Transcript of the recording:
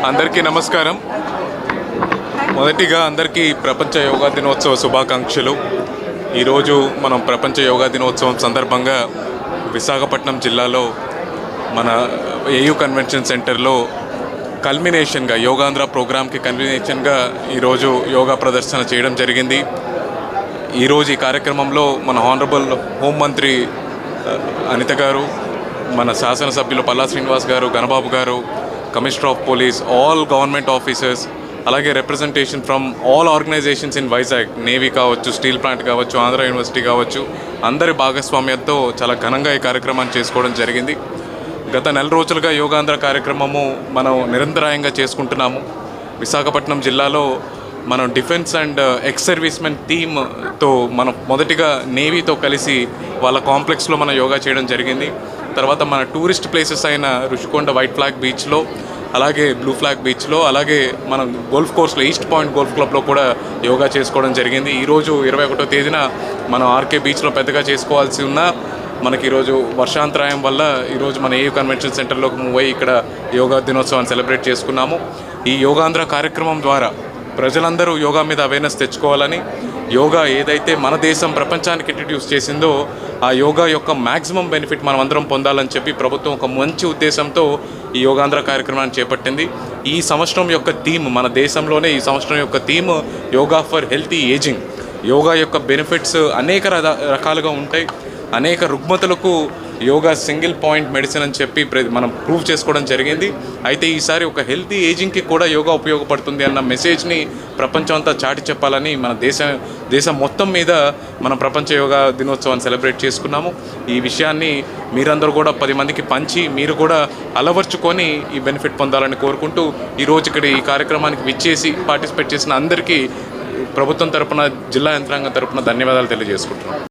అందరికీ నమస్కారం. మొదటిగా అందరికీ ప్రపంచ యోగా దినోత్సవ శుభాకాంక్షలు. ఈరోజు మనం ప్రపంచ యోగా దినోత్సవం సందర్భంగా విశాఖపట్నం జిల్లాలో మన ఏయూ కన్వెన్షన్ సెంటర్లో కల్మినేషన్గా యోగాంధ్ర ప్రోగ్రామ్కి కల్మినేషన్గా ఈరోజు యోగా ప్రదర్శన చేయడం జరిగింది. ఈరోజు ఈ కార్యక్రమంలో మన హానరబుల్ హోంమంత్రి అనిత గారు, మన శాసనసభ్యులు పల్లా శ్రీనివాస్ గారు, గణబాబు గారు, commissioner of police, all government officers, అలాగే representation from all organisations in Vizag, navy కావచ్చు, స్టీల్ ప్లాంట్ కావచ్చు, ఆంధ్ర యూనివర్సిటీ కావచ్చు, అందరి భాగస్వామ్యంతో చాలా ఘనంగా ఈ కార్యక్రమాన్ని చేసుకోవడం జరిగింది. గత నెల రోజులుగా యోగాంధ్ర కార్యక్రమము మనం నిరంతరాయంగా చేసుకుంటున్నాము. విశాఖపట్నం జిల్లాలో మనం డిఫెన్స్ అండ్ ఎక్స్ సర్వీస్మెన్ టీమ్తో మనం మొదటిగా నేవీతో కలిసి వాళ్ళ కాంప్లెక్స్లో మనం యోగా చేయడం జరిగింది. తర్వాత మన టూరిస్ట్ ప్లేసెస్ అయిన రుషికొండ వైట్ ఫ్లాగ్ బీచ్లో, అలాగే బ్లూ ఫ్లాగ్ బీచ్లో, అలాగే మనం గోల్ఫ్ కోర్స్లో ఈస్ట్ పాయింట్ గోల్ఫ్ క్లబ్లో కూడా యోగా చేసుకోవడం జరిగింది. ఈరోజు 21వ తేదీన మనం ఆర్కే బీచ్లో పెద్దగా చేసుకోవాల్సి ఉన్నా మనకి ఈరోజు వర్షాంతరాయం వల్ల ఈరోజు మన ఏయూ కన్వెన్షన్ సెంటర్లోకి మూవ్ అయ్యి ఇక్కడ యోగా దినోత్సవాన్ని సెలబ్రేట్ చేసుకున్నాము. ఈ యోగాంధ్ర కార్యక్రమం ద్వారా ప్రజలందరూ యోగా మీద అవేర్నెస్ తెచ్చుకోవాలని, యోగా ఏదైతే మన దేశం ప్రపంచానికి ఇంట్రడ్యూస్ చేసిందో ఆ యోగా యొక్క మ్యాక్సిమం బెనిఫిట్ మనం అందరం పొందాలని చెప్పి ప్రభుత్వం ఒక మంచి ఉద్దేశంతో ఈ యోగాంధ్ర కార్యక్రమాన్ని చేపట్టింది. ఈ సంవత్సరం యొక్క థీమ్, మన దేశంలోనే ఈ సంవత్సరం యొక్క theme yoga for healthy ageing. Yoga యొక్క బెనిఫిట్స్ అనేక రకాలుగా ఉంటాయి. అనేక రుగ్మతలకు యోగా సింగిల్ పాయింట్ మెడిసిన్ అని చెప్పి మనం ప్రూవ్ చేసుకోవడం జరిగింది. అయితే ఈసారి ఒక హెల్తీ ఏజింగ్కి కూడా యోగా ఉపయోగపడుతుంది అన్న మెసేజ్ని ప్రపంచం అంతా చాటి చెప్పాలని మన దేశం మొత్తం మీద మనం ప్రపంచ యోగా దినోత్సవాన్ని సెలబ్రేట్ చేసుకున్నాము. ఈ విషయాన్ని మీరందరూ కూడా 10 మందికి పంచి మీరు కూడా అలవర్చుకొని ఈ బెనిఫిట్ పొందాలని కోరుకుంటూ ఈరోజు ఇక్కడ ఈ కార్యక్రమానికి విచ్చేసి పార్టిసిపేట్ చేసిన అందరికీ ప్రభుత్వం తరపున, జిల్లా యంత్రాంగం తరపున ధన్యవాదాలు తెలియజేసుకుంటున్నాం.